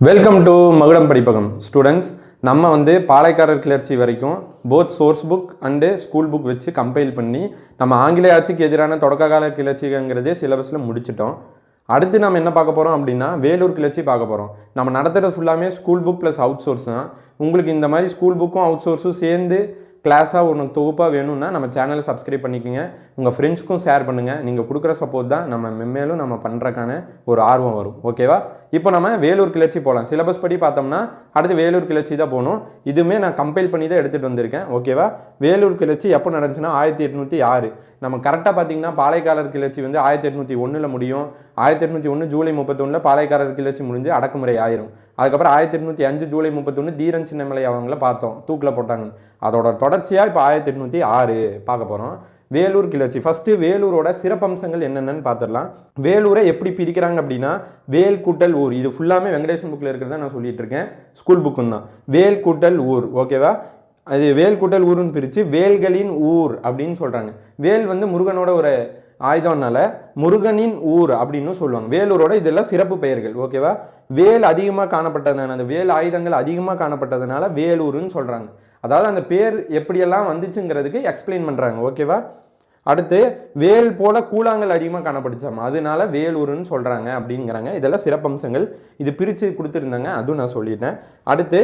Welcome to மகுடம் படிப்பகம் students. நம்ம பாளையக்காரர் கிளர்ச்சி வரைக்கும் both source book and school book வச்சு கம்பைல் பண்ணி நம்ம ஆங்கிலேய ஆட்சிக்கு எதிரான தொடக்க கால கிளர்ச்சிங்கிறதே சிலபஸில் முடிச்சிட்டோம். அடுத்து நம்ம என்ன பார்க்க போகிறோம் அப்படின்னா வேலூர் கிளர்ச்சி பார்க்க போகிறோம். நம்ம நடத்துகிறது ஃபுல்லாமே school book plus out source தான். உங்களுக்கு இந்த மாதிரி ஸ்கூல் புக்கும் அவுட் சோர்ஸும் சேர்ந்து கிளாஸாக ஒன்று தொகுப்பாக வேணும்னா நம்ம சேனலை சப்ஸ்கிரைப் பண்ணிக்கோங்க. உங்கள் ஃப்ரெண்ட்ஸ்க்கும் ஷேர் பண்ணுங்கள். நீங்கள் கொடுக்குற சப்போர்ட் தான் நம்ம மென்மேலும் நம்ம பண்ணுறக்கான ஒரு ஆர்வம் வரும். ஓகேவா? இப்போ நம்ம வேலூர் கிளர்ச்சி போகலாம். சிலபஸ் படி பார்த்தோம்னா அடுத்து வேலூர் கிளர்ச்சி தான் போகணும். இதுவுமே நான் கம்பைல் பண்ணி தான் எடுத்துகிட்டு வந்திருக்கேன். ஓகேவா? வேலூர் கிளர்ச்சி எப்போ நடந்துச்சுன்னா 1806. நம்ம கரெக்டாக பார்த்தீங்கன்னா பாளையக்காரர் கிளர்ச்சி 1801 முடியும். 1801 ஜூலை 31 பாளையக்காரர் கிளர்ச்சி முடிஞ்சு அடக்குமுறை ஆயிரும். அதுக்கப்புறம் 1805 ஜூலை 31 தீரன் சின்னமலை அவங்கள பார்த்தோம், தூக்கில் போட்டாங்க. அதோட தொடர்ச்சியாக இப்போ 1806 பார்க்க போகிறோம். வேலூர் கிளர்ச்சி. ஃபஸ்ட்டு வேலூரோட சிறப்பம்சங்கள் என்னென்னு பார்த்துடலாம். வேலூரை எப்படி பிரிக்கிறாங்க அப்படின்னா வேல் கூட்டல் ஊர். இது ஃபுல்லாமே வெங்கடேசன் புக்கில் இருக்கிறதா நான் சொல்லிட்டு இருக்கேன். ஸ்கூல் புக்கும் தான். வேல் கூட்டல் ஊர். ஓகேவா? அது வேல் கூட்டல் ஊருன்னு பிரித்து வேல்களின் ஊர் அப்படின்னு சொல்கிறாங்க. வேல் முருகனோட ஒரு ஆயுதம்னால முருகனின் ஊர் அப்படின்னு சொல்லுவாங்க. வேலூரோட இதெல்லாம் சிறப்பு பெயர்கள். ஓகேவா? வேல் அதிகமாக காணப்பட்டதுனால, அந்த வேல் ஆயுதங்கள் அதிகமாக காணப்பட்டதுனால வேலூர்னு சொல்கிறாங்க. அதாவது அந்த பேர் எப்படியெல்லாம் வந்துச்சுங்கிறதுக்கு எக்ஸ்பிளைன் பண்ணுறாங்க. ஓகேவா? அடுத்து வேல் போல கூழாங்கல் அதிகமாக காணப்பட்டுச்சாமா, அதனால வேலூர்னு சொல்கிறாங்க அப்படிங்கிறாங்க. இதெல்லாம் சிறப்பம்சங்கள். இது பிரித்து கொடுத்துருந்தாங்க, அதுவும் நான் சொல்லிட்டேன். அடுத்து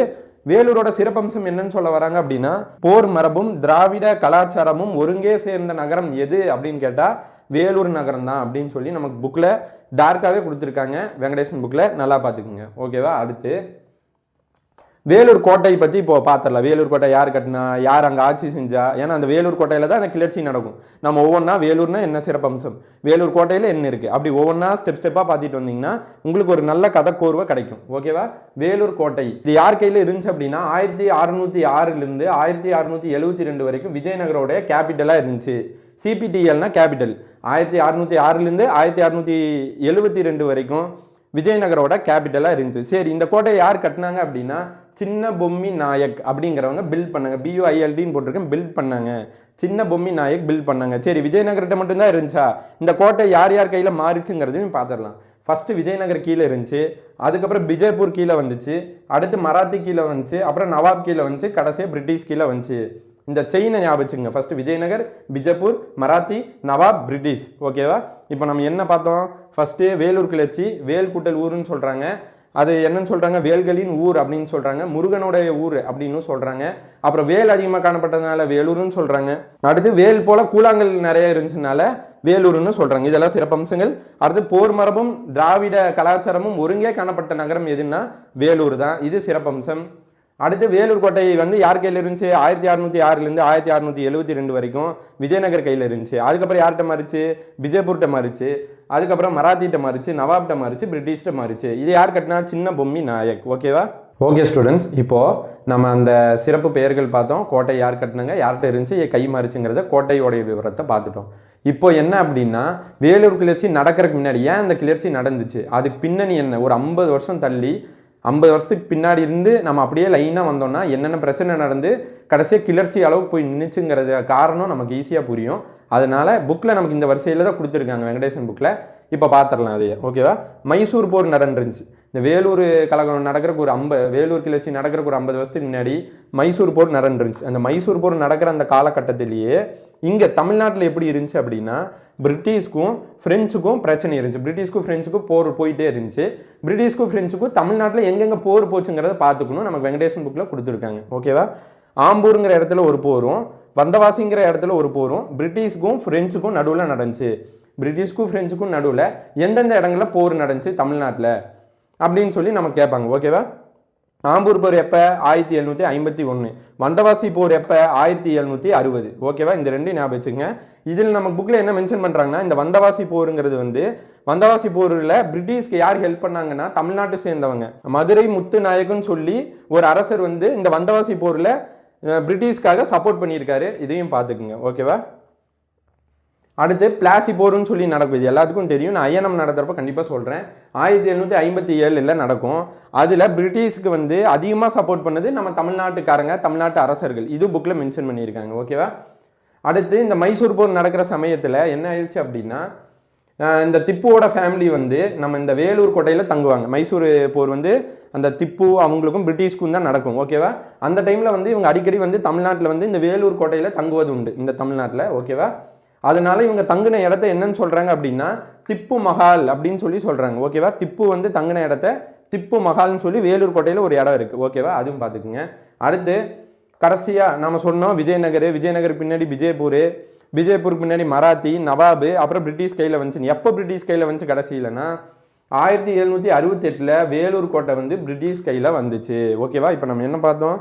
வேலூரோட சிறப்பம்சம் என்னன்னு சொல்ல வராங்க அப்படின்னா போர் மரபும் திராவிட கலாச்சாரமும் ஒருங்கே சேர்ந்த நகரம் எது அப்படின்னு கேட்டால் வேலூர் நகரம் தான் அப்படின்னு சொல்லி நமக்கு புக்கில் டார்க்காகவே கொடுத்துருக்காங்க. வெங்கடேசன் புக்கில் நல்லா பார்த்துக்குங்க. ஓகேவா? அடுத்து வேலூர் கோட்டை பற்றி இப்போ பார்த்துடலாம். வேலூர் கோட்டை யார் கட்டினா, யார் அங்கே ஆட்சி செஞ்சா? ஏன்னா அந்த வேலூர் கோட்டையில் தான் அந்த கிளர்ச்சி நடக்கும். நம்ம ஒவ்வொன்றா வேலூர்னா என்ன சிறப்பம்சம், வேலூர் கோட்டையில் என்ன இருக்குது, அப்படி ஒவ்வொன்றா ஸ்டெப்பாக பார்த்துட்டு வந்தீங்கன்னா உங்களுக்கு ஒரு நல்ல கதைக்கோர்வை கிடைக்கும். ஓகேவா? வேலூர் கோட்டை இது யார் கையில் இருந்துச்சு அப்படின்னா 1606 1672 வரைக்கும் விஜயநகரோடைய கேபிட்டலாக இருந்துச்சு. சிபிடிஎல்னா கேபிட்டல். 1606 1672 வரைக்கும் விஜயநகரோட கேபிட்டலாக இருந்துச்சு. சரி, இந்த கோட்டையை யார் கட்டினாங்க அப்படின்னா சின்ன பொம்மி நாயக் அப்படிங்கிறவங்க பில்ட் பண்ணாங்க. BUILDன்னு போட்டிருக்கேன். பில்ட் பண்ணாங்க. சின்ன பொம்மி நாயக் பில்ட் பண்ணாங்க. சரி, விஜயநகர்கிட்ட மட்டும்தான் இருந்துச்சா? இந்த கோட்டை யார் யார் கையில் மாறிச்சுங்கிறதையும் பார்த்துடலாம். ஃபஸ்ட்டு விஜயநகர் கீழே இருந்துச்சு, அதுக்கப்புறம் பிஜயப்பூர் கீழே வந்துச்சு, அடுத்து மராத்தி கீழே வந்துச்சு, அப்புறம் நவாப் கீழே வந்துச்சு, கடைசியாக பிரிட்டிஷ் கீழே வந்துச்சு. இந்த செயினை ஞாபகிச்சுங்க. ஃபஸ்ட்டு விஜயநகர், பிஜப்பூர், மராத்தி, நவாப், பிரிட்டிஷ். ஓகேவா? இப்போ நம்ம என்ன பார்த்தோம்? ஃபஸ்ட்டு வேலூர் கிளர்ச்சி வேல் கூட்டல் ஊருன்னு சொல்கிறாங்க. அது என்னன்னு சொல்கிறாங்க? வேல்களின் ஊர் அப்படின்னு சொல்கிறாங்க. முருகனுடைய ஊர் அப்படின்னு சொல்கிறாங்க. அப்புறம் வேல் அதிகமாக காணப்பட்டதுனால வேலூர்னு சொல்கிறாங்க. அடுத்து வேல் போல கூழாங்கல் நிறைய இருந்துச்சுனால வேலூர்னு சொல்கிறாங்க. இதெல்லாம் சிறப்பம்சங்கள். அடுத்து போர் மரபும் திராவிட கலாச்சாரமும் ஒருங்கே காணப்பட்ட நகரம் எதுன்னா வேலூர் தான். இது சிறப்பம்சம். அடுத்து வேலூர் கோட்டை யார் கையில் இருந்துச்சு? 1606 1672 வரைக்கும் விஜயநகர் கையில் இருந்துச்சு. அதுக்கப்புறம் யார்கிட்ட மாறிச்சு? பிஜயப்பூர்கிட்ட மாறிச்சு, அதுக்கப்புறம் மராத்திட்ட மாறிச்சு, நவாப்கிட்ட மாறிச்சு, பிரிட்டிஷ்கிட்ட மாறிச்சு. இது யார் கட்டினா? சின்ன பொம்மி நாயக். ஓகேவா? ஓகே ஸ்டூடெண்ட்ஸ், இப்போது நம்ம அந்த சிறப்பு பெயர்கள் பார்த்தோம். கோட்டை யார் கட்டினாங்க, யார்கிட்ட இருந்துச்சு, கை மாறிச்சுங்கிறத கோட்டையோடைய விவரத்தை பார்த்துட்டோம். இப்போ என்ன அப்படின்னா வேலூர் கிளர்ச்சி நடக்கிறதுக்கு முன்னாடி ஏன் அந்த கிளர்ச்சி நடந்துச்சு, அதுக்கு பின்னணி என்ன, ஒரு 50 வருஷம் தள்ளி 50 வருஷத்துக்கு பின்னாடி இருந்து நம்ம அப்படியே லைனாக வந்தோம்னா என்னென்ன பிரச்சனை நடந்து கடைசியாக கிளர்ச்சி அளவுக்கு போய் நின்றுச்சுங்கிறது காரணம் நமக்கு ஈஸியாக புரியும். அதனால புக்கில் நமக்கு இந்த வரிசையில் தான் கொடுத்துருக்காங்க வெங்கடேசன் புக்கில். இப்போ பார்த்துடலாம் அதையே. ஓகேவா? மைசூர் போர் நடந்துருந்துச்சு. இந்த வேலூர் கழகம் நடக்கிறக்கு ஒரு வேலூர் கிளர்ச்சி நடக்கிறக்கு ஒரு 50 வருஷத்துக்கு முன்னாடி மைசூர் போர் நடந்துருந்துச்சு. அந்த மைசூர் போர் நடக்கிற அந்த காலகட்டத்திலேயே இங்கே தமிழ்நாட்டில் எப்படி இருந்துச்சு அப்படின்னா பிரிட்டிஷ்க்கும் ஃப்ரெஞ்சுக்கும் பிரச்சனை இருந்துச்சு. பிரிட்டிஷ்க்கும் ஃப்ரெஞ்சுக்கும் போர் போயிட்டே இருந்துச்சு. பிரிட்டிஷ்க்கும் ஃப்ரெஞ்சுக்கும் தமிழ்நாட்டில் எங்கெங்கே போர் போச்சுங்கிறத பார்த்துக்கணும். நமக்கு வெங்கடேசன் புக்கில் கொடுத்துருக்காங்க. ஓகேவா? ஆம்பூருங்கிற இடத்துல ஒரு போரும் வந்தவாசிங்கிற இடத்துல ஒரு போரும் பிரிட்டிஷ்க்கும் ஃப்ரெஞ்சுக்கும் நடுவில் நடந்துச்சு. பிரிட்டிஷ்க்கும் ஃப்ரெஞ்சுக்கும் நடுவில் எந்தெந்த இடங்களில் போர் நடந்துச்சு தமிழ்நாட்டில் அப்படின்னு சொல்லி நம்ம கேட்பாங்க. ஓகேவா? ஆம்பூர் போர் எப்போ? 1751. வந்தவாசி போர் எப்போ? 1760. ஓகேவா? இந்த ரெண்டு ஞாபகம் வச்சுங்க. இதில் நம்ம புக்கில் என்ன மென்ஷன் பண்ணுறாங்கன்னா இந்த வந்தவாசி போருங்கிறது வந்தவாசி போரில் பிரிட்டிஷ்க்கு யார் ஹெல்ப் பண்ணாங்கன்னா தமிழ்நாட்டை சேர்ந்தவங்க. மதுரை முத்து நாயக்குன்னு சொல்லி ஒரு அரசர் இந்த வந்தவாசி போரில் பிரிட்டிஷ்காக சப்போர்ட் பண்ணியிருக்காரு. இதையும் பார்த்துக்குங்க. ஓகேவா? அடுத்து பிளாசி போர்னு சொல்லி நடக்கும். இது எல்லாத்துக்கும் தெரியும். நான் ஐஎன்எம் நடத்துகிறப்ப கண்டிப்பாக சொல்கிறேன். 1757 நடக்கும். அதில் பிரிட்டிஷ்க்கு அதிகமாக சப்போர்ட் பண்ணது நம்ம தமிழ்நாட்டுக்காரங்க, தமிழ்நாட்டு அரசர்கள். இது புக்கில் மென்ஷன் பண்ணியிருக்காங்க. ஓகேவா? அடுத்து இந்த மைசூர் போர் நடக்கிற சமயத்தில் என்ன ஆயிடுச்சு அப்படின்னா இந்த திப்புவோட ஃபேமிலி வந்து நம்ம இந்த வேலூர் கோட்டையில் தங்குவாங்க. மைசூர் போர் வந்து அந்த திப்பு அவங்களுக்கும் பிரிட்டிஷ்க்கும் தான் நடக்கும். ஓகேவா? அந்த டைமில் வந்து இவங்க அடிக்கடி வந்து தமிழ்நாட்டில் வந்து இந்த வேலூர் கோட்டையில் தங்குவது உண்டு இந்த தமிழ்நாட்டில். ஓகேவா? அதனால இவங்க தங்கின இடத்த என்னன்னு சொல்கிறாங்க அப்படின்னா திப்பு மஹால் அப்படின்னு சொல்லி சொல்கிறாங்க. ஓகேவா? திப்பு வந்து தங்கின இடத்த திப்பு மஹால்னு சொல்லி வேலூர் கோட்டையில் ஒரு இடம் இருக்குது. ஓகேவா? அதுவும் பார்த்துக்குங்க. அடுத்து கடைசியாக நம்ம சொன்னோம் விஜயநகர் பின்னாடி விஜயபூருக்கு பின்னாடி மராத்தி, நவாபு, அப்புறம் பிரிட்டிஷ் கையில் வந்துச்சு. எப்போ பிரிட்டிஷ் கையில் வந்துச்சு கடைசியிலனா 1768 வேலூர் கோட்டை வந்து பிரிட்டிஷ் கையில் வந்துச்சு. ஓகேவா? இப்போ நம்ம என்ன பார்த்தோம்?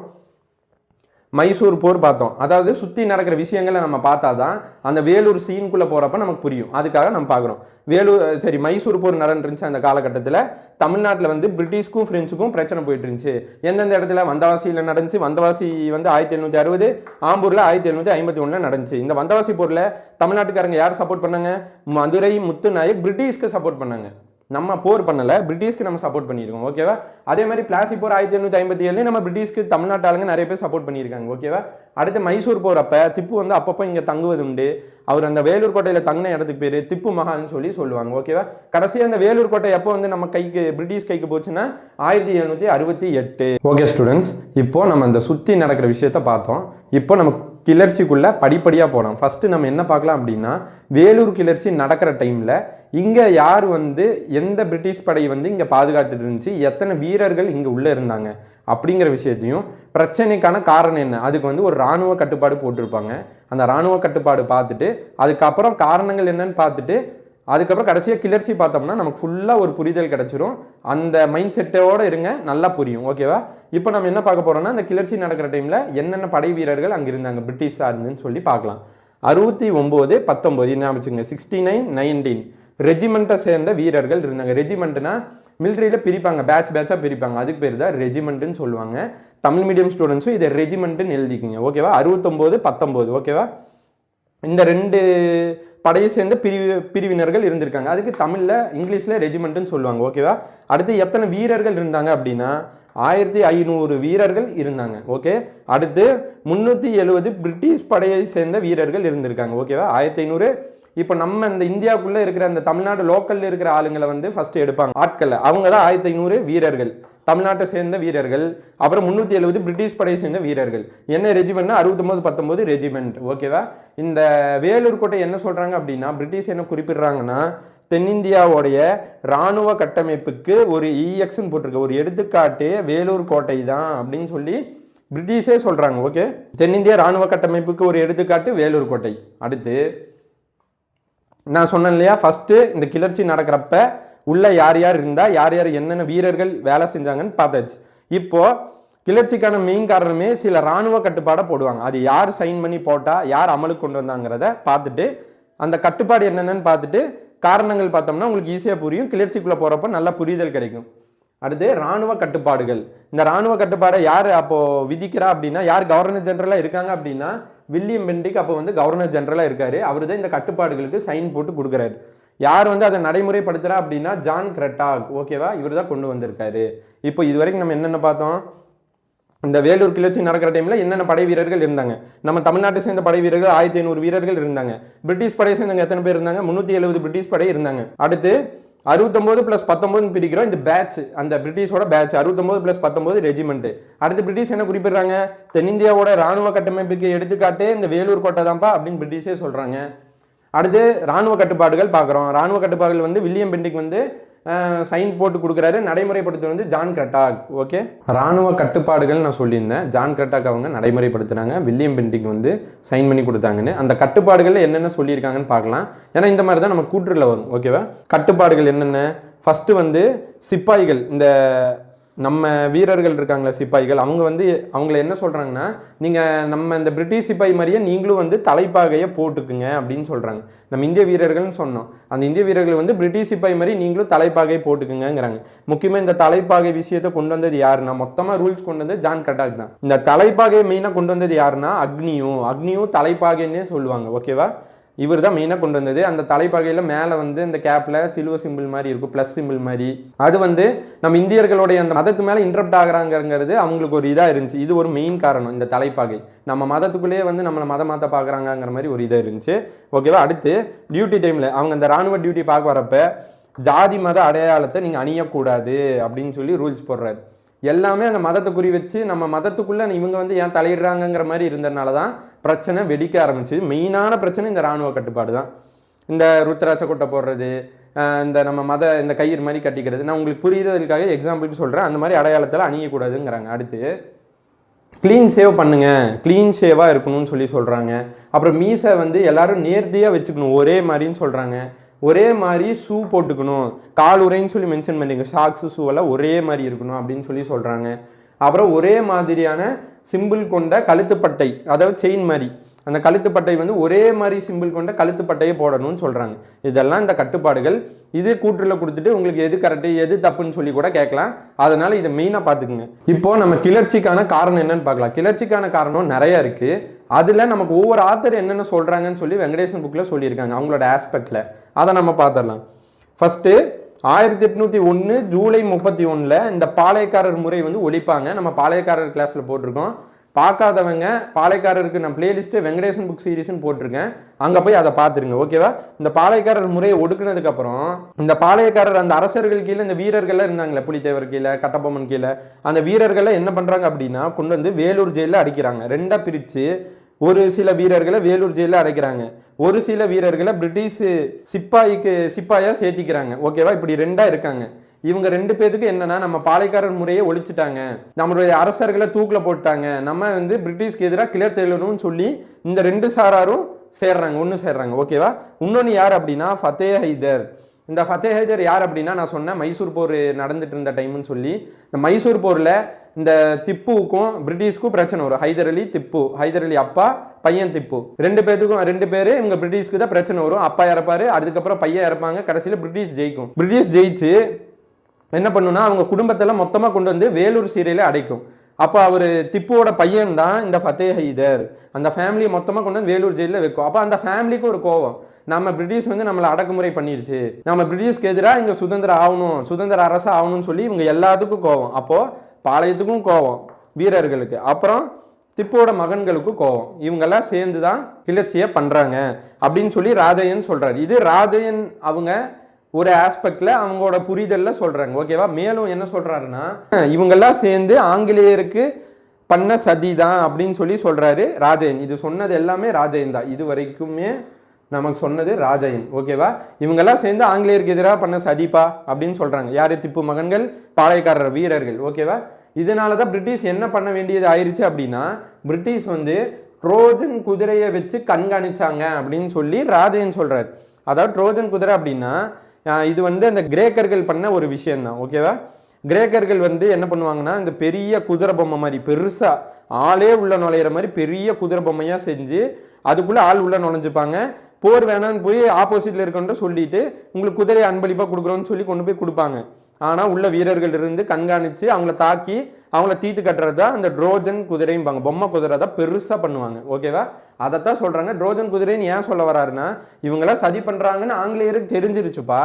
மைசூர் போர் பார்த்தோம். அதாவது சுற்றி நடக்கிற விஷயங்களை நம்ம பார்த்தா தான் அந்த வேலூர் சீனுக்குள்ளே போகிறப்ப நமக்கு புரியும். அதுக்காக நம்ம பார்க்குறோம். மைசூர் போர் நடந்துருந்துச்சு அந்த காலகட்டத்தில். தமிழ்நாட்டில் வந்து பிரிட்டிஷ்க்கும் ஃப்ரெஞ்சுக்கும் பிரச்சனை போயிட்டு இருந்துச்சு. எந்தெந்த இடத்துல? வந்தவாசியில் நடந்துச்சு. வந்தவாசி வந்து 1760, ஆம்பூரில் 1751 நடந்துச்சு. இந்த வந்தவாசி போரில் தமிழ்நாட்டுக்காரங்க யார் சப்போர்ட் பண்ணாங்க? மதுரை முத்துநாயக் பிரிட்டிஷ்க்கு சப்போர்ட் பண்ணாங்க. நம்ம போர் பண்ணலை, பிரிட்டிஷ்க்கு நம்ம சப்போர்ட் பண்ணியிருக்கோம். ஓகேவா? அதே மாதிரி பிளாசி போர் 1757 நம்ம பிரிட்டிஷ்க்கு தமிழ்நாட்டு ஆளுங்க நிறைய பேர் சப்போர்ட் பண்ணியிருக்காங்க. ஓகேவா? அடுத்து மைசூர் போகிறப்ப திப்பு வந்து அப்பப்போ இங்கே தங்குவது உண்டு. அவர் அந்த வேலூர் கோட்டையில் தங்கின இடத்துக்கு பேர் திப்பு மஹால்னு சொல்லி சொல்லுவாங்க. ஓகேவா? கடைசியாக அந்த வேலூர் கோட்டை எப்போ வந்து நம்ம பிரிட்டிஷ் கைக்கு போச்சுன்னா 1768. ஓகே ஸ்டூடெண்ட்ஸ், இப்போ நம்ம அந்த சுற்றி நடக்கிற விஷயத்த பார்த்தோம். இப்போ நம்ம கிளர்ச்சிக்குள்ளே படிப்படியாக போனோம். ஃபஸ்ட்டு நம்ம என்ன பார்க்கலாம் அப்படின்னா வேலூர் கிளர்ச்சி நடக்கிற டைமில் இங்கே யார் வந்து எந்த பிரிட்டிஷ் படை வந்து இங்கே பாதுகாத்துட்டு இருந்துச்சு, எத்தனை வீரர்கள் இங்கே உள்ளே இருந்தாங்க அப்படிங்கிற விஷயத்தையும், பிரச்சனைக்கான காரணம் என்ன, அதுக்கு வந்து ஒரு இராணுவ கட்டுப்பாடு போட்டிருப்பாங்க. அந்த இராணுவ கட்டுப்பாடு பார்த்துட்டு அதுக்கப்புறம் காரணங்கள் என்னன்னு பார்த்துட்டு அதுக்கப்புறம் கடைசியாக கிளர்ச்சி பார்த்தோம்னா நமக்கு ஃபுல்லாக ஒரு புரிதல் கிடச்சிரும். அந்த மைண்ட் செட்டோடு இருங்க, நல்லா புரியும். ஓகேவா? இப்போ நம்ம என்ன பார்க்க போகிறோம்னா அந்த கிளர்ச்சி நடக்கிற டைமில் என்னென்ன படை வீரர்கள் அங்கே இருந்தாங்க பிரிட்டிஷ் சார்ந்துன்னு சொல்லி பார்க்கலாம். 69, 19 என்ன வச்சுங்க, 69, 19 ரெஜிமெண்ட்டை சேர்ந்த வீரர்கள் இருந்தாங்க. ரெஜிமெண்ட்னா மிலிட்ரியில் பிரிப்பாங்க, பேட்சாக பிரிப்பாங்க. அதுக்கு பேர் தான் ரெஜிமெண்ட்டுன்னு சொல்லுவாங்க. தமிழ் மீடியம் ஸ்டூடெண்ட்ஸும் இதை ரெஜிமெண்ட்டுன்னு எழுதிக்கிங்க. ஓகேவா? 69, 19. ஓகேவா? இந்த ரெண்டு படையை சேர்ந்த பிரிவினர்கள் இருந்திருக்காங்க. அதுக்கு தமிழில் இங்கிலீஷில் ரெஜிமெண்ட்டுன்னு சொல்லுவாங்க. ஓகேவா? அடுத்து எத்தனை வீரர்கள் இருந்தாங்க அப்படின்னா 1500 வீரர்கள் இருந்தாங்க. ஓகே. அடுத்து 370 பிரிட்டிஷ் படையை சேர்ந்த வீரர்கள் இருந்திருக்காங்க. ஓகேவா? 1500. இப்போ நம்ம இந்த இந்தியாவுக்குள்ளே இருக்கிற அந்த தமிழ்நாடு லோக்கலில் இருக்கிற ஆளுங்களை வந்து ஃபஸ்ட்டு எடுப்பாங்க ஆட்களை. அவங்க தான் 1500 வீரர்கள், தமிழ்நாட்டை சேர்ந்த வீரர்கள். அப்புறம் 370 பிரிட்டிஷ் படையை சேர்ந்த வீரர்கள். என்ன ரெஜிமெண்ட்னா 69, 19 ரெஜிமெண்ட். ஓகேவா? இந்த வேலூர் கோட்டை என்ன சொல்கிறாங்க அப்படின்னா பிரிட்டிஷ் என்ன குறிப்பிடுறாங்கன்னா தென்னிந்தியாவுடைய இராணுவ கட்டமைப்புக்கு ஒரு இஎக்ஸ்ன்னு போட்டிருக்க ஒரு எடுத்துக்காட்டு வேலூர் கோட்டை தான் அப்படின்னு சொல்லி பிரிட்டிஷே சொல்கிறாங்க. ஓகே. தென்னிந்திய இராணுவ கட்டமைப்புக்கு ஒரு எடுத்துக்காட்டு வேலூர் கோட்டை. அடுத்து நான் சொன்னேன் இல்லையா, ஃபஸ்ட்டு இந்த கிளர்ச்சி நடக்கிறப்ப உள்ள யார் யார் இருந்தால் யார் யார் என்னென்ன வீரர்கள் வேலை செஞ்சாங்கன்னு பார்த்தாச்சு. இப்போது கிளர்ச்சிக்கான மெயின் காரணமே சில இராணுவ கட்டுப்பாடை போடுவாங்க. அது யார் சைன் பண்ணி போட்டால் யார் அமலுக்கு கொண்டு வந்தாங்கிறத பார்த்துட்டு அந்த கட்டுப்பாடு என்னென்னு பார்த்துட்டு காரணங்கள் பார்த்தோம்னா உங்களுக்கு ஈஸியாக புரியும். கிளர்ச்சிக்குள்ளே போகிறப்ப நல்லா புரிதல் கிடைக்கும். அடுத்து இராணுவ கட்டுப்பாடுகள். இந்த இராணுவ கட்டுப்பாடை யார் அப்போது விதிக்கிறா அப்படின்னா, யார் கவர்னர் ஜெனரலாக இருக்காங்க அப்படின்னா வில்லியம் பெண்டிக் அப்போ வந்து கவர்னர் ஜெனரலாக இருக்கார். அவர் தான் இந்த கட்டுப்பாடுகளுக்கு சைன் போட்டு கொடுக்குறாரு. யார் வந்து அதை நடைமுறைப்படுத்துகிறா அப்படின்னா ஜான் கிரெட்டாக். ஓகேவா? இவர் தான் கொண்டு வந்திருக்காரு. இப்போ இது வரைக்கும் நம்ம என்னென்ன பார்த்தோம்? இந்த வேலூர் கிளர்ச்சி நடக்கிற டைமில் என்னென்ன படை வீரர்கள் இருந்தாங்க. நம்ம தமிழ்நாட்டை சேர்ந்த படை வீரர்கள் 1500 வீரர்கள் இருந்தாங்க. பிரிட்டிஷ் படையை சேர்ந்தவங்க எத்தனை பேர் இருந்தாங்க? 370 பிரிட்டிஷ் படை இருந்தாங்க. அடுத்து 69 + 19 பிரிக்கிறோம். இந்த பேட்ச், அந்த பிரிட்டிஷோட பேட்ச் 69 + 19 ரெஜிமெண்ட். அடுத்து பிரிட்டிஷ் என்ன குறிப்பிடுறாங்க? தென்னிந்தியாவோட இராணுவ கட்டமைப்புக்கு எடுத்துக்காட்டு இந்த வேலூர் கோட்டை தான்ப்பா அப்படின்னு பிரிட்டிஷே சொல்கிறாங்க. அடுத்து இராணுவ கட்டுப்பாடுகள் பார்க்குறோம். இராணுவ கட்டுப்பாடுகள் வந்து வில்லியம் பெண்டிக் வந்து சைன் போட்டு கொடுக்குறாரு. நடைமுறைப்படுத்துறது வந்து ஜான் கிரெட்டாக். ஓகே. இராணுவ கட்டுப்பாடுகள் நான் சொல்லியிருந்தேன், ஜான் கிரெட்டாக் அவங்க நடைமுறைப்படுத்துகிறாங்க, வில்லியம் பெண்டிக் வந்து சைன் பண்ணி கொடுத்தாங்கன்னு. அந்த கட்டுப்பாடுகள் என்னென்ன சொல்லியிருக்காங்கன்னு பார்க்கலாம். ஏன்னா இந்த மாதிரி தான் நம்ம கூற்றுல வரும். ஓகேவா? கட்டுப்பாடுகள் என்னென்ன? ஃபஸ்ட்டு வந்து சிப்பாய்கள், இந்த நம்ம வீரர்கள் இருக்காங்களா சிப்பாய்கள், அவங்க வந்து அவங்கள என்ன சொல்கிறாங்கன்னா நீங்கள் நம்ம இந்த பிரிட்டிஷ் சிப்பாய் மாதிரியே நீங்களும் வந்து தலைப்பாகையை போட்டுக்குங்க அப்படின்னு சொல்கிறாங்க. நம்ம இந்திய வீரர்கள்னு சொன்னோம், அந்த இந்திய வீரர்கள் வந்து பிரிட்டிஷ் சிப்பாய் மாதிரி நீங்களும் தலைப்பாகை போட்டுக்குங்கிறாங்க. முக்கியமாக இந்த தலைப்பாகை விஷயத்தை கொண்டு வந்தது யாருன்னா, மொத்தமாக ரூல்ஸ் கொண்டு வந்தது ஜான் கிரெட்டாக் தான். இந்த தலைப்பாகையை மெயினாக கொண்டு வந்தது யாருன்னா அக்னியும் தலைப்பாகைன்னே சொல்லுவாங்க. ஓகேவா? இவர் தான் மெயினாக கொண்டு வந்தது. அந்த தலைப்பகையில் மேலே வந்து இந்த கேப்பில் சில்வர் சிம்பிள் மாதிரி இருக்கும், ப்ளஸ் சிம்பிள் மாதிரி. அது வந்து நம்ம இந்தியர்களுடைய அந்த மதத்து மேலே இன்ட்ரப்ட் ஆகிறாங்கிறது அவங்களுக்கு ஒரு இதாக இருந்துச்சு. இது ஒரு மெயின் காரணம். இந்த தலைப்பாகை நம்ம மதத்துக்குள்ளேயே வந்து நம்மளை மதம் மாற்ற பார்க்குறாங்கிற மாதிரி ஒரு இதாக இருந்துச்சு. ஓகேவா. அடுத்து டியூட்டி டைமில் அவங்க இந்த இராணுவ டியூட்டி பார்க்க வரப்போ ஜாதி மத அடையாளத்தை நீங்கள் அணியக்கூடாது அப்படின்னு சொல்லி ரூல்ஸ் போடுறாரு. எல்லாமே அந்த மதத்தை குறி வச்சு நம்ம மதத்துக்குள்ளே இவங்க வந்து ஏன் தலையிடுறாங்கங்கிற மாதிரி இருந்ததுனால தான் பிரச்சனை வெடிக்க ஆரம்பிச்சுது. மெயினான பிரச்சனை இந்த இராணுவ கட்டுப்பாடு தான். இந்த ருத்ராட்ச கொட்டை போடுறது, இந்த நம்ம இந்த கயிறு மாதிரி கட்டிக்கிறது, நான் உங்களுக்கு புரியுறதுக்காக எக்ஸாம்பிளுக்கு சொல்கிறேன். அந்த மாதிரி அடையாளத்தில் அணியக்கூடாதுங்கிறாங்க. அடுத்து க்ளீன் ஷேவ் பண்ணுங்க, க்ளீன் ஷேவாக இருக்கணும்னு சொல்லி சொல்கிறாங்க. அப்புறம் மீசை வந்து எல்லாரும் நேர்த்தியாக வச்சுக்கணும் ஒரே மாதிரின்னு சொல்கிறாங்க. ஒரே மாதிரி ஷூ போட்டுக்கணும், கால் உரைன்னு சொல்லி மென்ஷன் பண்ணிங்க, ஷாக்ஸு ஷூவெல்லாம் ஒரே மாதிரி இருக்கணும் அப்படின்னு சொல்லி சொல்கிறாங்க. அப்புறம் ஒரே மாதிரியான சிம்பிள் கொண்ட கழுத்துப்பட்டை, அதாவது செயின் மாதிரி அந்த கழுத்துப்பட்டை வந்து ஒரே மாதிரி சிம்பிள் கொண்ட கழுத்துப்பட்டையை போடணும்னு சொல்கிறாங்க. இதெல்லாம் இந்த கட்டுப்பாடுகள். இது கூற்றில் கொடுத்துட்டு உங்களுக்கு எது கரெக்டு எது தப்புன்னு சொல்லி கூட கேட்கலாம். அதனால் இதை மெயினாக பார்த்துக்குங்க. இப்போது நம்ம கிளர்ச்சிக்கான காரணம் என்னன்னு பார்க்கலாம். கிளர்ச்சிக்கான காரணம் நிறையா இருக்குது. அதில் நமக்கு ஒவ்வொரு ஆத்தர் என்னென்ன சொல்கிறாங்கன்னு சொல்லி வெங்கடேசன் புக்கில் சொல்லியிருக்காங்க அவங்களோட ஆஸ்பெக்டில். அதை நம்ம பார்த்துடலாம். ஃபஸ்ட்டு 1801 ஜூலை 31 இந்த பாளையக்காரர் முறை வந்து ஒழிப்பாங்க. நம்ம பாளையக்காரர் கிளாஸில் போட்டிருக்கோம். பார்க்காதவங்க பாளையக்காரருக்கு நான் பிளேலிஸ்ட்டு வெங்கடேசன் புக் சீரீஸ்ன்னு போட்டிருக்கேன், அங்கே போய் அதை பார்த்துருங்க. ஓகேவா. இந்த பாளையக்காரர் முறையை ஒடுக்குனதுக்கப்புறம் இந்த பாளையக்காரர் அந்த அரசர்கள் கீழே இந்த வீரர்கள்லாம் இருந்தாங்களே, புலித்தேவர் கீழே கட்டபொம்மன் கீழே, அந்த வீரர்களை என்ன பண்ணுறாங்க அப்படின்னா கொண்டு வந்து வேலூர் ஜெயிலில் அடைக்கிறாங்க. ரெண்டாக பிரித்து ஒரு சில வீரர்களை வேலூர் ஜெயிலில் அடைக்கிறாங்க, ஒரு சில வீரர்களை பிரிட்டிஷ் சிப்பாயாக சேர்த்திக்கிறாங்க. ஓகேவா. இப்படி ரெண்டாக இருக்காங்க. இவங்க ரெண்டு பேருக்கு என்னன்னா நம்ம பாளையக்காரர் முறையை ஒழிச்சிட்டாங்க, நம்மளுடைய அரசர்களை தூக்கில் போட்டாங்க, நம்ம வந்து பிரிட்டிஷ்க்கு எதிராக கிளர் தெழுணும்னு சொல்லி இந்த ரெண்டு சாராரும் ஒன்று சேர்றாங்க. ஓகேவா. இன்னொன்று யார் அப்படின்னா ஃபத்தே ஹைதர். இந்த ஃபத்தே ஹைதர் யார் அப்படின்னா நான் சொன்னேன் மைசூர் போர் நடந்துட்டு இருந்த டைம்னு சொல்லி. இந்த மைசூர் போரில் இந்த திப்புவுக்கும் பிரிட்டிஷ்க்கும் பிரச்சனை வரும். ஹைதர் அலி திப்பு, ஹைதர் அலி அப்பா, பையன் திப்பு, ரெண்டு பேர் இவங்க பிரிட்டிஷ்க்கு தான் பிரச்சனை வரும். அப்பா இறப்பாரு, அதுக்கப்புறம் பையன் இறப்பாங்க, கடைசியில் பிரிட்டிஷ் ஜெயிக்கும். பிரிட்டிஷ் ஜெயிச்சு என்ன பண்ணுன்னா அவங்க குடும்பத்தெல்லாம் மொத்தமாக கொண்டு வந்து வேலூர் சிறையில் அடைக்கும். அப்போ அவர் திப்புவோட பையன் தான் இந்த ஃபத்தே ஹைதர். அந்த ஃபேமிலியை மொத்தமாக கொண்டு வந்து வேலூர் ஜெயிலில் வைக்கும். அப்போ அந்த ஃபேமிலிக்கு ஒரு கோவம், நம்ம பிரிட்டிஷ் வந்து நம்மளை அடக்குமுறை பண்ணிருச்சு, நம்ம பிரிட்டிஷ்க்கு எதிராக இங்கே சுதந்திர அரசு ஆகணும்னு சொல்லி இவங்க எல்லாத்துக்கும் கோவம். அப்போது பாளையத்துக்கும் கோவம் வீரர்களுக்கு, அப்புறம் திப்போட மகன்களுக்கும் கோவம். இவங்கெல்லாம் சேர்ந்து தான் கிளர்ச்சியை பண்ணுறாங்க அப்படின்னு சொல்லி ராஜையன் சொல்கிறார். இது ராஜையன் அவங்க ஒரு ஆஸ்பெக்டில் அவங்களோட புரிதலில் சொல்கிறாங்க. ஓகேவா. மேலும் என்ன சொல்கிறாருன்னா இவங்கெல்லாம் சேர்ந்து ஆங்கிலேயருக்கு பண்ண சதி தான் அப்படின்னு சொல்லி சொல்கிறாரு ராஜையன். இது சொன்னது எல்லாமே ராஜையன் தான், இது வரைக்குமே நமக்கு சொன்னது ராஜையன். ஓகேவா. இவங்கெல்லாம் சேர்ந்து ஆங்கிலேயருக்கு எதிராக பண்ண சதிப்பா அப்படின்னு சொல்கிறாங்க. யார்? திப்பு மகன்கள், பாளையக்காரர் வீரர்கள். ஓகேவா. இதனால தான் பிரிட்டிஷ் என்ன பண்ண வேண்டியது ஆயிடுச்சு அப்படின்னா பிரிட்டிஷ் வந்து ட்ரோஜன் குதிரையை வச்சு கண்காணிச்சாங்க அப்படின்னு சொல்லி ராஜையன் சொல்கிறார். அதாவது ட்ரோஜன் குதிரை அப்படின்னா இது வந்து அந்த கிரேக்கர்கள் பண்ண ஒரு விஷயம்தான். ஓகேவா. கிரேக்கர்கள் வந்து என்ன பண்ணுவாங்கன்னா இந்த பெரிய குதிரை பொம்மை மாதிரி பெருசாக ஆளே உள்ள நுழையிற மாதிரி பெரிய குதிரை பொம்மையாக செஞ்சு அதுக்குள்ளே ஆள் உள்ள நுழைஞ்சுப்பாங்க. போர் வேணான்னு போய் ஆப்போசிட்டில் இருக்கன்ற சொல்லிட்டு உங்களுக்கு குதிரையை அன்பளிப்பாக கொடுக்குறோன்னு சொல்லி கொண்டு போய் கொடுப்பாங்க. ஆனால் உள்ள வீரர்கள் இருந்து கண்காணித்து அவங்கள தாக்கி அவங்கள தீட்டு கட்டுறது தான் அந்த ட்ரோஜன் குதிரைம்பாங்க. பொம்மை குதிரை தான் பெருசாக பண்ணுவாங்க. ஓகேவா. அதைத்தான் சொல்கிறாங்க. ட்ரோஜன் குதிரைன்னு ஏன் சொல்ல வராருன்னா இவங்களாம் சதி பண்ணுறாங்கன்னு ஆங்கிலேயருக்கு தெரிஞ்சிருச்சுப்பா,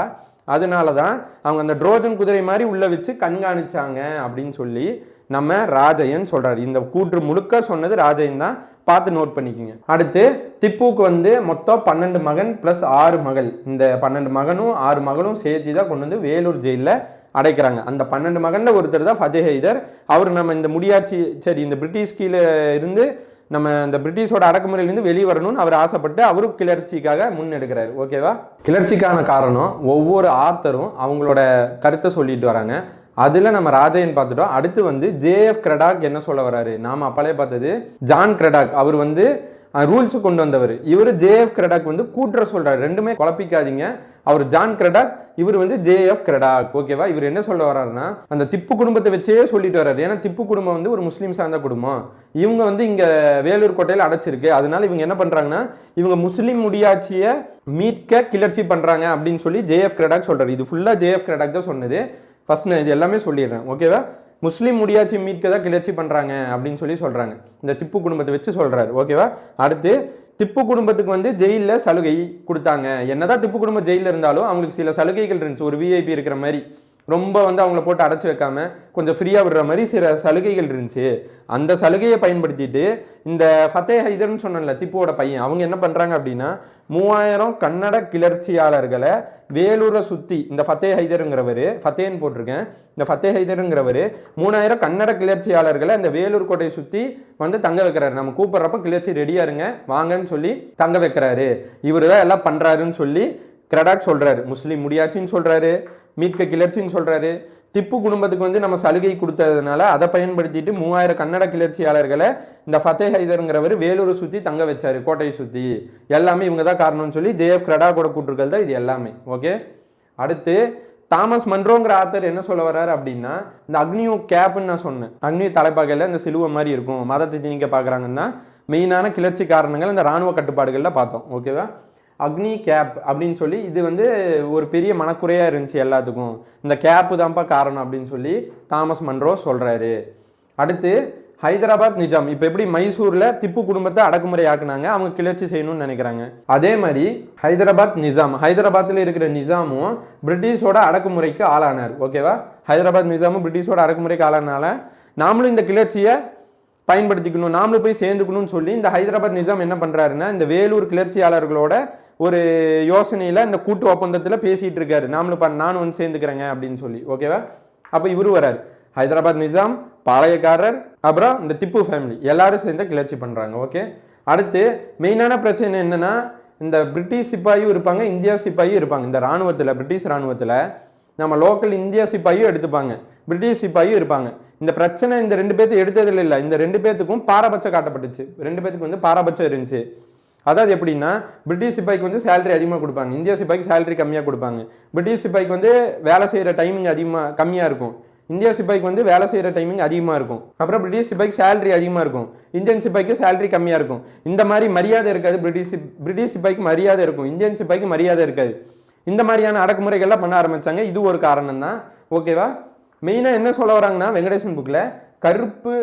அதனால தான் அவங்க அந்த ட்ரோஜன் குதிரை மாதிரி உள்ள வச்சு கண்காணிச்சாங்க அப்படின்னு சொல்லி நம்ம ராஜையன் சொல்கிறார். இந்த கூற்று முழுக்க சொன்னது ராஜையன் தான், பார்த்து நோட் பண்ணிக்கோங்க. அடுத்து திப்புவுக்கு வந்து மொத்தம் 12 மகன் ப்ளஸ் 6 மகள். இந்த 12 மகனும் 6 மகளும் சேர்த்து தான் கொண்டு வந்து வேலூர் ஜெயிலில் அடைக்கிறாங்க. அந்த 12 மகனில் ஒருத்தர் தான் ஃபத்தே ஹைதர். அவர் நம்ம இந்த முடியாட்சி இந்த பிரிட்டிஷ் கீழே இருந்து நம்ம இந்த பிரிட்டிஷோட அடக்குமுறையிலேருந்து வெளியே வரணும்னு அவர் ஆசைப்பட்டு அவரும் கிளர்ச்சிக்காக முன்னெடுக்கிறார். ஓகேவா. கிளர்ச்சிக்கான காரணம் ஒவ்வொரு ஆத்தரும் அவங்களோட கருத்தை சொல்லிட்டு வராங்க. அதில் நம்ம ராஜையன் பார்த்துட்டோம். அடுத்து வந்து ஜேஎஃப் கிரடாக் என்ன சொல்ல வராரு, நாம் அப்பாலே பார்த்தது ஜான் கிரடாக். அவர் வந்து ரூல்ஸு கொண்டு வந்தவர். இவர் ஜேஎஃப் கிரடாக் வந்து கூட்டுற சொல்கிறார். ரெண்டுமே குழப்பிக்காதீங்க. அவர் ஜான் கிரடாக், இவர் வந்து ஜேஎஃப் கிரடாக். ஓகேவா. இவர் என்ன சொல்ல வர்றாருன்னா அந்த திப்பு குடும்பத்தை வச்சே சொல்லிட்டு வர்றாரு. ஏன்னா திப்பு குடும்பம் வந்து ஒரு முஸ்லீம் சார்ந்த குடும்பம். இவங்க வந்து இங்கே வேலூர் கோட்டையில் அடைச்சிருக்கு. அதனால இவங்க என்ன பண்ணுறாங்கன்னா இவங்க முஸ்லீம் முடியாட்சியை மீட்க கிளர்ச்சி பண்ணுறாங்க அப்படின்னு சொல்லி ஜேஎஃப் கிரடாக் சொல்கிறார். இது ஃபுல்லாக ஜேஎஃப் கிரடாக் தான் சொன்னது. ஃபர்ஸ்ட் நான் இது எல்லாமே சொல்லிடுறேன். ஓகேவா. முஸ்லீம் முடியாட்சி மீட்க தான் கிளர்ச்சி பண்ணுறாங்க அப்படின்னு சொல்லி சொல்கிறாங்க. இந்த திப்பு குடும்பத்தை வச்சு சொல்கிறாரு. ஓகேவா. அடுத்து திப்பு குடும்பத்துக்கு வந்து ஜெயிலில் சலுகை கொடுத்தாங்க. என்னதான் திப்பு குடும்பம் ஜெயிலில் இருந்தாலும் அவங்களுக்கு சில சலுகைகள் இருந்துச்சு. ஒரு விஐபி இருக்கிற மாதிரி, ரொம்ப வந்து அவங்கள போட்டு அடைச்சி வைக்காம கொஞ்சம் ஃப்ரீயாக விடுற மாதிரி சில சலுகைகள் இருந்துச்சு. அந்த சலுகையை பயன்படுத்திட்டு இந்த ஃபத்தே ஹைதர்னு சொன்னல திப்புவோட பையன், அவங்க என்ன பண்ணுறாங்க அப்படின்னா 3000 கன்னட கிளர்ச்சியாளர்களை வேலூரை சுற்றி, இந்த ஃபத்தே ஹைதருங்கிறவர், ஃபத்தேன்னு போட்டிருக்கேன், இந்த ஃபத்தே ஹைதருங்கிறவர் 3000 கன்னட கிளர்ச்சியாளர்களை அந்த வேலூர் கோட்டையை சுற்றி வந்து தங்க வைக்கிறாரு. நம்ம கூப்பிட்றப்ப கிளர்ச்சி ரெடியாக இருங்க வாங்கன்னு சொல்லி தங்க வைக்கிறாரு. இவர் தான் எல்லாம் பண்ணுறாருன்னு சொல்லி கிரடாக் சொல்கிறாரு. முஸ்லீம் முடியாச்சின்னு சொல்கிறாரு, மீட்க கிளர்ச்சின்னு சொல்கிறாரு. திப்பு குடும்பத்துக்கு வந்து நம்ம சலுகை கொடுத்ததுனால அதை பயன்படுத்திட்டு 3000 கன்னட கிளர்ச்சியாளர்களை இந்த ஃபத்தே ஹைதருங்கிறவர் வேலூரை சுற்றி தங்க வச்சாரு, கோட்டையை சுற்றி. எல்லாமே இவங்க தான் காரணம்னு சொல்லி ஜேஎஃப் கிரடாக்கோட கூற்றுக்கள் தான் இது எல்லாமே. ஓகே, அடுத்து தாமஸ் மன்ரோங்கிற ஆத்தர் என்ன சொல்ல வர்றாரு அப்படின்னா, இந்த அக்னியூ கேப்னு நான் சொன்னேன், அக்னியூ தலைப்பாகையில் இந்த சிலுவை மாதிரி இருக்கும், மதத்தை திணிக்க பார்க்குறாங்கன்னா மெயினான கிளர்ச்சி காரணங்கள் இந்த இராணுவ கட்டுப்பாடுகளில் பார்த்தோம். ஓகேவா, அக்னி கேப் அப்படின்னு சொல்லி இது வந்து ஒரு பெரிய மனக்குறையாக இருந்துச்சு எல்லாத்துக்கும், இந்த கேப்பு தான்ப்பா காரணம் அப்படின்னு சொல்லி தாமஸ் மன்ரோ சொல்கிறாரு. அடுத்து ஹைதராபாத் நிஜாம், இப்போ எப்படி மைசூரில் திப்பு குடும்பத்தை அடக்குமுறை ஆக்குனாங்க, அவங்க கிளர்ச்சி செய்யணும்னு நினைக்கிறாங்க, அதே மாதிரி ஹைதராபாத் நிஜாம், ஹைதராபாத்தில் இருக்கிற நிஜாமும் பிரிட்டிஷோட அடக்குமுறைக்கு ஆளானார். ஓகேவா, ஹைதராபாத் நிஜாமும் பிரிட்டிஷோட அடக்குமுறைக்கு ஆளானால நாமளும் இந்த கிளர்ச்சியை பயன்படுத்திக்கணும், நாமளும் போய் சேர்ந்துக்கணும்னு சொல்லி இந்த ஹைதராபாத் நிஜாம் என்ன பண்ணுறாருன்னா, இந்த வேலூர் கிளர்ச்சியாளர்களோட ஒரு யோசனையில் இந்த கூட்டு ஒப்பந்தத்தில் பேசிகிட்டு இருக்காரு, நானும் வந்து சேர்ந்துக்கிறேங்க அப்படின்னு சொல்லி. ஓகேவா, அப்போ இவரு வராரு, ஹைதராபாத் நிஜாம், பாளையக்காரர், அப்புறம் இந்த திப்பு ஃபேமிலி எல்லாரும் சேர்ந்து கிளர்ச்சி பண்ணுறாங்க. ஓகே, அடுத்து மெயினான பிரச்சனை என்னென்னா, இந்த பிரிட்டிஷ் சிப்பாயும் இருப்பாங்க, இந்தியா சிப்பாயும் இருப்பாங்க. இந்த இராணுவத்தில், பிரிட்டிஷ் இராணுவத்தில் நம்ம லோக்கல் இந்தியா சிப்பாயும் எடுத்துப்பாங்க, பிரிட்டிஷ் சிப்பாயும் இருப்பாங்க. இந்த பிரச்சனை இந்த 2 பேர்த்து எடுத்ததில் இல்லை, இந்த 2 பேர்த்துக்கும் பாரபட்சம் காட்டப்பட்டுச்சு, 2 பேர்த்துக்கு வந்து பாரபட்சம் இருந்துச்சு. அதாவது எப்படின்னா, பிரிட்டிஷ் சிப்பாய்க்கு வந்து சேலரி அதிகமாக கொடுப்பாங்க, இந்தியா சிப்பாய்க்கு சேலரி கம்மியாக கொடுப்பாங்க. பிரிட்டிஷ் சிப்பாய்க்கு வந்து வேலை செய்கிற டைமிங் கம்மியாக இருக்கும், இந்தியா சிப்பாய்க்கு வந்து வேலை செய்கிற டைமிங் அதிகமாக இருக்கும். அப்புறம் பிரிட்டிஷ் சிப்பாய்க்கு சேலரி அதிகமாக இருக்கும், இந்தியன் சிப்பாய்க்கு சேலரி கம்மியாக இருக்கும். இந்த மாதிரி மரியாதை இருக்காது, பிரிட்டிஷ் சிப்பாய்க்கு மரியாதை இருக்கும், இந்தியன் சிப்பாய்க்கு மரியாதை இருக்காது. இந்த மாதிரியான அடக்குமுறைகள்லாம் பண்ண ஆரம்பித்தாங்க, இது ஒரு காரணம் தான். ஓகேவா, மெயினாக என்ன சொல்ல வராங்கன்னா, வெங்கடேசன் புக்கில் கருப்பு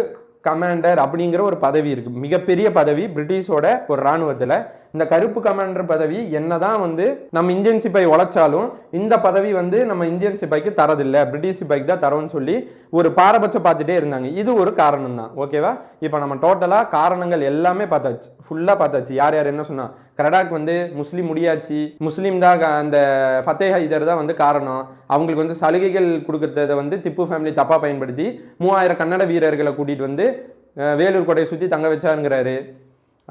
கமாண்டர் அப்படிங்கிற ஒரு பதவி இருக்குது, மிகப்பெரிய பதவி பிரிட்டிஷோட ஒரு இராணுவத்தில். இந்த கருப்பு கமாண்டர் பதவி என்னதான் வந்து நம்ம இந்தியன் சிப்பாய் உழைச்சாலும் இந்த பதவி வந்து நம்ம இந்தியன் சிப்பாய்க்கு தரதில்லை, பிரிட்டிஷ் சிப்பாய்க்கு தான் தரோன்னு சொல்லி ஒரு பாரபட்சம் பார்த்துட்டே இருந்தாங்க. இது ஒரு காரணம் தான். ஓகேவா, இப்போ நம்ம டோட்டலாக காரணங்கள் எல்லாமே பார்த்தாச்சு, ஃபுல்லாக பார்த்தாச்சு. யார் யார் என்ன சொன்னா, கிரடாக் வந்து முஸ்லீம் முடியாச்சு, முஸ்லீம் தான் அந்த ஃபத்தே ஹைதர் தான் வந்து காரணம், அவங்களுக்கு வந்து சலுகைகள் கொடுக்கறத வந்து திப்பு ஃபேமிலி தப்பாக பயன்படுத்தி 3000 கன்னட வீரர்களை கூட்டிகிட்டு வந்து வேலூர் கோட்டையை சுற்றி தங்க வச்சாருங்கிறாரு.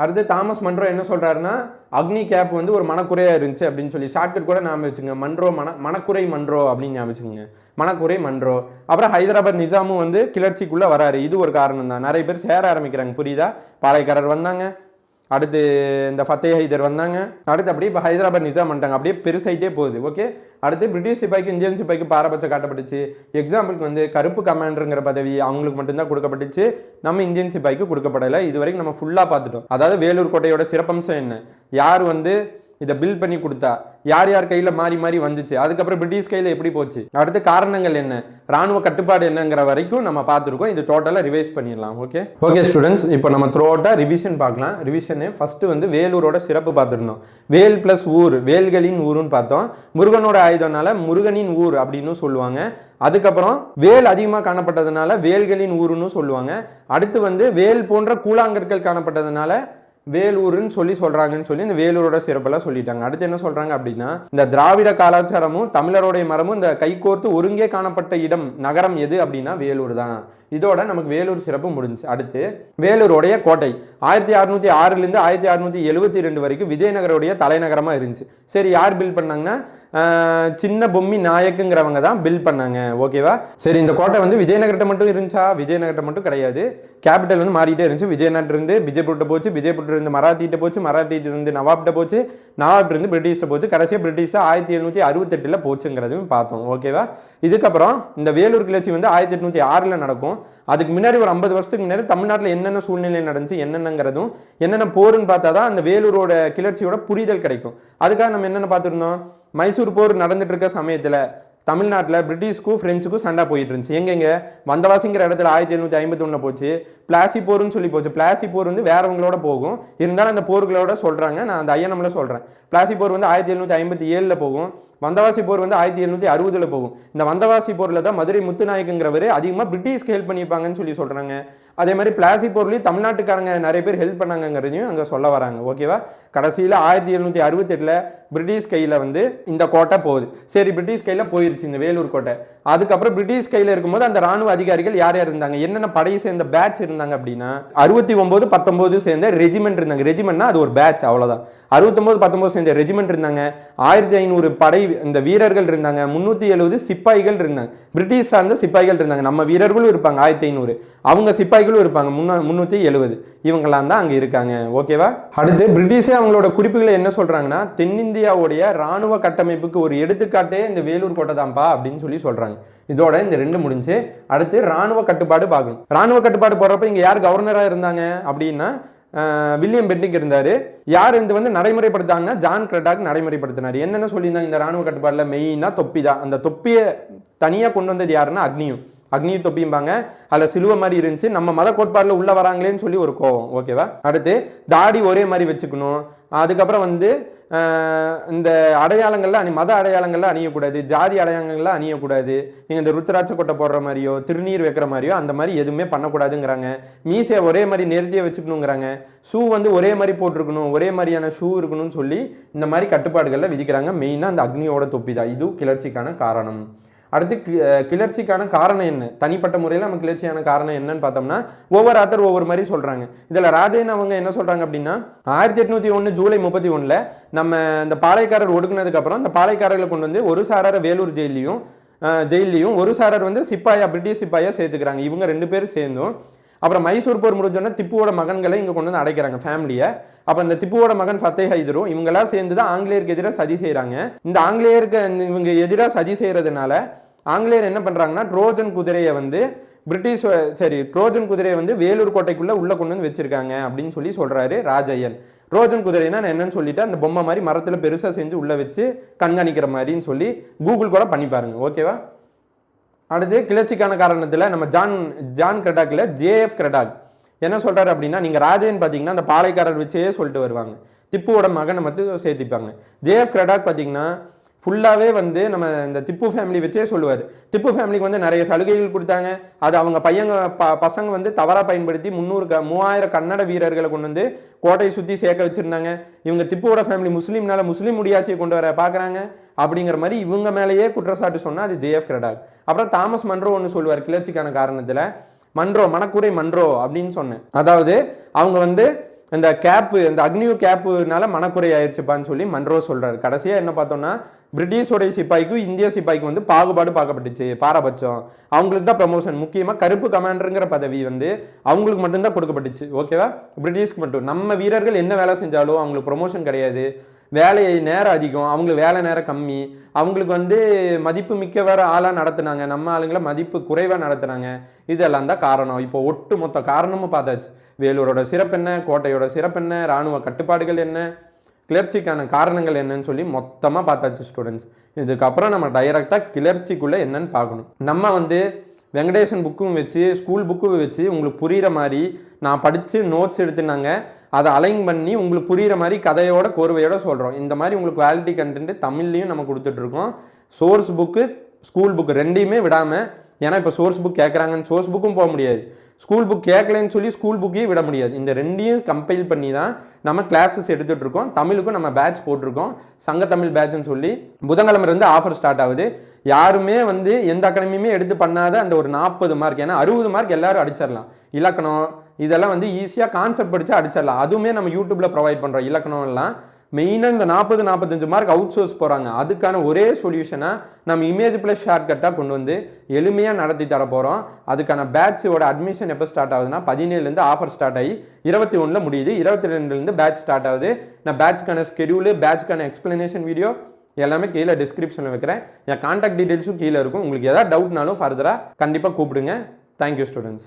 அடுத்து தாமஸ் மன்ரோ என்ன சொல்கிறாருன்னா, அக்னி கேப் வந்து ஒரு மனக்குறையாக இருந்துச்சு அப்படின்னு சொல்லி ஷார்ட்கட் கூட ஞாபகம் வச்சுங்க, மன்ரோ மனக்குறை மன்ரோ அப்படின்னு ஞாபகம் வச்சுக்கோங்க, மனக்குறை மன்ரோ. அப்புறம் ஹைதராபாத் நிஜாமும் வந்து கிளர்ச்சிக்குள்ளே வராரு, இது ஒரு காரணம் தான். நிறைய பேர் சேர ஆரம்பிக்கிறாங்க, புரியுதா, பாளையக்காரர் வந்தாங்க, அடுத்து இந்த ஃபத்தே ஹைதர் வந்தாங்க, அடுத்து அப்படியே இப்போ ஹைதராபாத் நிஜாம் பண்ணிட்டாங்க, அப்படியே பெருசாயிட்டே போகுது. ஓகே, அடுத்து பிரிட்டிஷ் சிப்பாய்க்கு இந்தியன் சிப்பாய்க்கு பாரபட்சம் காட்டப்பட்டுச்சு. எக்ஸாம்பிளுக்கு வந்து கருப்பு கமாண்டருங்கிற பதவி அவங்களுக்கு மட்டும்தான் கொடுக்கப்பட்டுச்சு, நம்ம இந்தியன் சிப்பாய்க்கு கொடுக்கப்படலை. இது வரைக்கும் நம்ம ஃபுல்லாக பார்த்துட்டோம். அதாவது வேலூர் கோட்டையோட சிறப்பம்சம் என்ன, யார் வந்து இதை பில் பண்ணி கொடுத்தா, யார் யார் கையில் மாறி மாறி வந்துச்சு, அதுக்கப்புறம் பிரிட்டிஷ் கையில் எப்படி போச்சு, அடுத்து காரணங்கள் என்ன, ராணுவ கட்டுப்பாடு என்னங்கிற வரைக்கும் நம்ம பார்த்துருக்கோம். இது டோட்டலாக ரிவைஸ் பண்ணிடலாம். ஓகே ஓகே ஸ்டூடெண்ட்ஸ், இப்போ நம்ம த்ரூ அவுட்டாக ரிவிஷன் பார்க்கலாம். ரிவிஷனு ஃபஸ்ட்டு வந்து வேலூரோட சிறப்பு பார்த்துருந்தோம். வேல் ப்ளஸ் ஊர், வேல்களின் ஊருன்னு பார்த்தோம். முருகனோட ஆயுதம்னால முருகனின் ஊர் அப்படின்னு சொல்லுவாங்க. அதுக்கப்புறம் வேல் அதிகமாக காணப்பட்டதுனால வேல்களின் ஊருன்னு சொல்லுவாங்க. அடுத்து வந்து வேல் போன்ற கூழாங்கற்கள் காணப்பட்டதுனால வேலூர்னு சொல்றாங்கன்னு சொல்லி இந்த வேலூரோட சிறப்பெல்லாம் சொல்லிட்டாங்க. அடுத்து என்ன சொல்றாங்க அப்படின்னா, இந்த திராவிட கலாச்சாரமும் தமிழருடைய மரமும் இந்த கைகோர்த்து ஒருங்கே காணப்பட்ட இடம் நகரம் எது அப்படின்னா வேலூர் தான். இதோட நமக்கு வேலூர் சிறப்பு முடிஞ்சு. அடுத்து வேலூருடைய கோட்டை 1606 1672 வரைக்கும் விஜயநகருடைய தலைநகரமாக இருந்துச்சு. சரி, யார் பில் பண்ணாங்கன்னா சின்ன பொம்மி நாயக்குங்கிறவங்க தான் பில் பண்ணாங்க. ஓகேவா, சரி, இந்த கோட்டை வந்து விஜயநகர்கிட்ட மட்டும் இருந்துச்சா, விஜயநகர்கிட்ட மட்டும் கிடையாது, கேபிட்டல் வந்து மாறிட்டே இருந்துச்சு. விஜயநகர்லேருந்து பிஜேபுர்கிட்ட போச்சு, பிஜேபுர்லேருந்து மராத்திட்ட போச்சு, மராத்திட்டிருந்து நவாப்கிட்ட போச்சு, நவாப்டிருந்து பிரிட்டிஷ்ட போச்சு, கடைசியாக பிரிட்டிஷ் 1768 போச்சுங்கிறதையும் பார்த்தோம். ஓகேவா, இதுக்கப்புறம் இந்த வேலூர் கிளர்ச்சி வந்து 1806 நடக்கும். அதுக்கு முன்னாடி ஒரு 50 வருஷத்துக்கு முன்னாடி தமிழ்நாட்டில் என்னென்ன சூழ்நிலை நடந்துச்சு, என்னென்னங்கிறதும் என்னென்ன போருன்னு பார்த்தா தான் அந்த வேலூரோட கிளர்ச்சியோட புரிதல் கிடைக்கும். அதுக்காக நம்ம என்னென்ன பார்த்துருந்தோம், மைசூர் போர் நடந்துட்டு இருக்க சமயத்தில் தமிழ்நாட்டில் பிரிட்டிஷ்க்கும் ஃப்ரெஞ்சுக்கும் சண்டை போயிட்டு இருந்துச்சு. எங்கெங்க வந்தவாசிங்கிற இடத்துல 1751 போச்சு. பிளாசி போர்னு சொல்லி போச்சு. பிளாசி போர் வந்து வேறவங்களோட போகும், இருந்தாலும் அந்த போர்களோட சொல்கிறாங்க. நான் அந்த ஐஎன்எம்ல சொல்கிறேன். பிளாசி போர் வந்து 1757 போகும். வந்தவாசி போர் வந்து 1760 போகும். இந்த வந்தவாசி போரில் தான் மதுரை முத்துநாயக்கங்கிறவர் அதிகமாக பிரிட்டிஷ்க்கு ஹெல்ப் பண்ணியிருப்பாங்கன்னு சொல்லி சொல்கிறாங்க. அதே மாதிரி பிளாசி போர்லேயும் தமிழ்நாட்டுக்காரங்க நிறைய பேர் ஹெல்ப் பண்ணாங்கிறதையும் அங்கே சொல்ல வராங்க. ஓகேவா? கடைசியில் 1768 பிரிட்டிஷ் கையில் வந்து இந்த கோட்டை போகுது. சரி, பிரிட்டிஷ் கையில் போயிருச்சு இந்த வேலூர் கோட்டை. அதுக்கப்புறம் பிரிட்டிஷ் கையில் இருக்கும்போது அந்த ராணுவ அதிகாரிகள் யார் யார் இருந்தாங்க, என்னென்ன படையை சேர்ந்த பேட்ச் இருந்தாங்க அப்படின்னா 69, 19 சேர்ந்த ரெஜிமெண்ட் இருந்தாங்க. ரெஜிமெண்ட்னா அது ஒரு பேட்ச், அவ்வளோதான். 69, 19 சேர்ந்த ரெஜிமெண்ட் இருந்தாங்க. 1500 படை இந்த வீரர்கள் இருந்தாங்க. 370 சிப்பாய்கள் இருந்தாங்க. பிரிட்டிஷ் சார்ந்த சிப்பாய்கள் இருந்தாங்க. நம்ம வீரர்களும் இருப்பாங்க 1500, அவங்க சிப்பாய்களும் இருப்பாங்க 370. இவங்கெல்லாம் தான் அங்கே இருக்காங்க. ஓகேவா? அடுத்து பிரிட்டிஷே அவங்களோட குறிப்புகளை என்ன சொல்றாங்கன்னா, தென்னிந்தியாவுடைய ராணுவ கட்டமைப்புக்கு ஒரு எடுத்துக்காட்டே இந்த வேலூர் கோட்டை தான்ப்பா அப்படின்னு சொல்லி சொல்றாங்க. இதோட இந்த 2 முடிஞ்சு. அடுத்து ராணுவ கட்டுப்பாடு பார்க்கணும். ராணுவ கட்டுப்பாடு போடுறப்ப இங்க யார் கவர்னரா இருந்தாங்க அப்படின்னா வில்லியம் பெண்டிங் இருந்தாரு. யார் இது வந்து நடைமுறைப்படுத்தாங்கன்னா ஜான் கிரெடாக் நடைமுறைப்படுத்தினார். என்னென்ன சொல்லியிருந்தாங்க இந்த ராணுவ கட்டுப்பாடுல? மெயினா தொப்பி தான். அந்த தொப்பியை தனியா கொண்டு வந்தது யாருன்னா அக்னியும் தொப்பியும்பாங்க. அதில் சிலுவை மாதிரி இருந்துச்சு. நம்ம மத கோட்பாடில் உள்ள வராங்களேன்னு சொல்லி ஒரு கோவம். ஓகேவா? அடுத்து தாடி ஒரே மாதிரி வச்சுக்கணும். அதுக்கப்புறம் வந்து இந்த அடையாளங்கள்லாம் மத அடையாளங்கள்லாம் அணியக்கூடாது, ஜாதி அடையாளங்கள்லாம் அணியக்கூடாது. நீங்கள் இந்த ருத்ராட்ச கொட்டை போடுற மாதிரியோ திருநீர் வைக்கிற மாதிரியோ அந்த மாதிரி எதுவுமே பண்ணக்கூடாதுங்கிறாங்க. மீசையை ஒரே மாதிரி நேர்த்தியாக வச்சுக்கணுங்கிறாங்க. ஷூ வந்து ஒரே மாதிரி போட்டிருக்கணும், ஒரே மாதிரியான ஷூ இருக்கணும்னு சொல்லி இந்த மாதிரி கட்டுப்பாடுகளில் விதிக்கிறாங்க. மெயினாக அந்த அக்னியோட தொப்பி தான். இது கிளர்ச்சிக்கான காரணம். அடுத்து கிளர்ச்சிக்கான காரணம் என்ன, தனிப்பட்ட முறையில் நம்ம கிளர்ச்சியான காரணம் என்னன்னு பார்த்தோம்னா ஒவ்வொரு ஆத்தர் ஒவ்வொரு மாதிரி சொல்கிறாங்க. இதில் ராஜன் அவங்க என்ன சொல்கிறாங்க அப்படின்னா 1801 ஜூலை 31 நம்ம இந்த பாளையக்காரர் ஒடுக்குனதுக்கப்புறம் அந்த பாளையக்காரர்களை கொண்டு வந்து ஒரு சாரார வேலூர் ஜெயிலையும் ஒரு சாரர் வந்து பிரிட்டிஷ் சிப்பாயா சேர்த்துக்கிறாங்க. இவங்க 2 பேரும் சேர்ந்தும் அப்புறம் மைசூர் போர் முடிஞ்சோன்னா திப்புவோட மகன்களை இங்கே கொண்டு வந்து அடைக்கிறாங்க ஃபேமிலியை. அப்போ இந்த திப்புவோட மகன் ஃபத்தே ஹைதரும் இவங்கெல்லாம் சேர்ந்து தான் ஆங்கிலேயருக்கு எதிராக சதி செய்கிறாங்க. இந்த ஆங்கிலேயருக்கு இவங்க எதிராக சதி செய்கிறதுனால ஆங்கிலேயர் என்ன பண்ணுறாங்கன்னா ட்ரோஜன் குதிரையை வந்து வேலூர் கோட்டைக்குள்ளே உள்ளே கொண்டு வந்து வச்சிருக்காங்க அப்படின்னு சொல்லி சொல்கிறாரு ராஜையன். ட்ரோஜன் குதிரைனா என்னன்னு சொல்லிட்டு அந்த பொம்மை மாதிரி மரத்தில் பெருசாக செஞ்சு உள்ளே வச்சு கண்காணிக்கிற மாதிரின்னு சொல்லி கூகுள் கூட பண்ணி பாருங்க. ஓகேவா? அடுத்து கிளர்ச்சிக்கான காரணத்தில் நம்ம ஜான் கிரெடாக்ல ஜேஎஃப் கிரெடாக் என்ன சொல்கிறாரு அப்படின்னா, நீங்கள் ராஜையன் பார்த்தீங்கன்னா அந்த பாளையக்காரர் வச்சே சொல்லிட்டு வருவாங்க, திப்புவோட மகனை மட்டும் சேர்த்திப்பாங்க. ஜேஎஃப் கிரெடாக் பார்த்தீங்கன்னா ஃபுல்லாகவே வந்து நம்ம இந்த திப்பு ஃபேமிலி வச்சே சொல்லுவார். திப்பு ஃபேமிலிக்கு வந்து நிறைய சலுகைகள் கொடுத்தாங்க. அது அவங்க பசங்க வந்து தவறாக பயன்படுத்தி 3000 கன்னட வீரர்களை கொண்டு வந்து கோட்டையை சுற்றி சேர்க்க வச்சுருந்தாங்க. இவங்க திப்புவோட ஃபேமிலி முஸ்லீம் முடியாட்சியை கொண்டு வர பார்க்குறாங்க அப்படிங்கிற மாதிரி இவங்க மேலேயே குற்றச்சாட்டு சொன்னால் அது ஜேஎஃப் கிரெடாக். அப்புறம் தாமஸ் மன்றோ ஒன்று சொல்லுவார் கிளர்ச்சிக்கான காரணத்தில், மனக்குறை மன்றோ அப்படின்னு சொன்னேன். அதாவது அவங்க வந்து இந்த அக்னியூ கேப்புனால மனக்குறை ஆயிடுச்சுப்பான்னு சொல்லி மன்றோ சொல்றாரு. கடைசியாக என்ன பார்த்தோம்னா பிரிட்டிஷோடைய சிப்பாய்க்கும் இந்திய சிப்பாய்க்கு வந்து பாகுபாடு பார்க்கப்பட்டுச்சு, பாரபட்சம். அவங்களுக்கு தான் ப்ரமோஷன், முக்கியமாக கருப்பு கமாண்டருங்கிற பதவி வந்து அவங்களுக்கு மட்டும்தான் கொடுக்கப்பட்டுச்சு. ஓகேவா? பிரிட்டிஷ்க்கு மட்டும். நம்ம வீரர்கள் என்ன வேலை செஞ்சாலும் அவங்களுக்கு ப்ரமோஷன் கிடையாது, வேலையை நேரம் அதிகம், அவங்களுக்கு வேலை நேரம் கம்மி, அவங்களுக்கு வந்து மதிப்பு மிக்க வேற ஆளாக நடத்துனாங்க, நம்ம ஆளுங்களை மதிப்பு குறைவாக நடத்துனாங்க. இதெல்லாம் தான் காரணம். இப்போ ஒட்டு மொத்த காரணமும் பார்த்தாச்சு. வேலூரோட சிறப்பு என்ன, கோட்டையோட சிறப்பு என்ன, இராணுவ கட்டுப்பாடுகள் என்ன, கிளர்ச்சிக்கான காரணங்கள் என்னன்னு சொல்லி மொத்தமாக பார்த்தாச்சு ஸ்டூடெண்ட்ஸ். இதுக்கப்புறம் நம்ம டைரெக்டாக கிளர்ச்சிக்குள்ளே என்னன்னு பார்க்கணும். நம்ம வந்து வெங்கடேசன் புக்கும் வச்சு ஸ்கூல் புக்கும் வச்சு உங்களுக்கு புரிகிற மாதிரி நான் படித்து நோட்ஸ் எடுத்துனாங்க, அதை அலைன் பண்ணி உங்களுக்கு புரிகிற மாதிரி கதையோட கோர்வையோட சொல்கிறோம். இந்த மாதிரி உங்களுக்கு குவாலிட்டி கண்டென்ட் தமிழ்லையும் நம்ம கொடுத்துட்ருக்கோம். சோர்ஸ் புக்கு ஸ்கூல் புக்கு ரெண்டையுமே விடாமல். ஏன்னா இப்போ சோர்ஸ் புக் கேட்குறாங்கன்னு சோர்ஸ் புக்கும் போக முடியாது, ஸ்கூல் புக் கேட்கலன்னு சொல்லி ஸ்கூல் புக்கையும் விட முடியாது. இந்த ரெண்டையும் கம்பைல் பண்ணி தான் நம்ம கிளாஸஸ் எடுத்துகிட்டு இருக்கோம். தமிழுக்கும் நம்ம பேட்ச் போட்டிருக்கோம், சங்க தமிழ் பேட்ச்னு சொல்லி. புதன்கிழமை ஆஃபர் ஸ்டார்ட் ஆகுது. யாருமே வந்து எந்த அகாடமியுமே எடுத்து பண்ணாத அந்த ஒரு 40 மார்க், ஏன்னா 60 மார்க் எல்லாரும் அடிச்சிடலாம். இலக்கணம் இதெல்லாம் வந்து ஈஸியாக கான்செப்ட் படித்து அடிச்சிடலாம். அதுவுமே நம்ம யூடியூப்பில் ப்ரொவைட் பண்ணுறோம். இலக்கணம் எல்லாம் மெயினாக இந்த 40-45 மார்க் அவுட் சோர்ஸ் போகிறாங்க. அதுக்கான ஒரே சொல்யூஷனாக நம்ம இமேஜ் ப்ளஸ் ஷார்ட்கட்டாக கொண்டு வந்து எளிமையாக நடத்தி தர போகிறோம். அதுக்கான பேட்சோட அட்மிஷன் எப்போ ஸ்டார்ட் ஆகுதுன்னா 17லேருந்து ஆஃபர் ஸ்டார்ட் ஆகி 21 முடியுது. 22லேருந்து பேட்ச் ஸ்டார்ட் ஆகுது. நான் பேட்ச்க்கான ஸ்கெடியூலு, பேட்ச்க்கான எக்ஸ்பிளனேஷன் வீடியோ எல்லாமே கீழே டிஸ்கிரிப்ஷனில் வைக்கிறேன். என் கான்டாக்ட் டீட்டெயில்ஸும் கீழே இருக்கும். உங்களுக்கு எதாவது டவுட்னாலும் ஃபர்தராக கண்டிப்பாக கூப்பிடுங்க. Thank you students.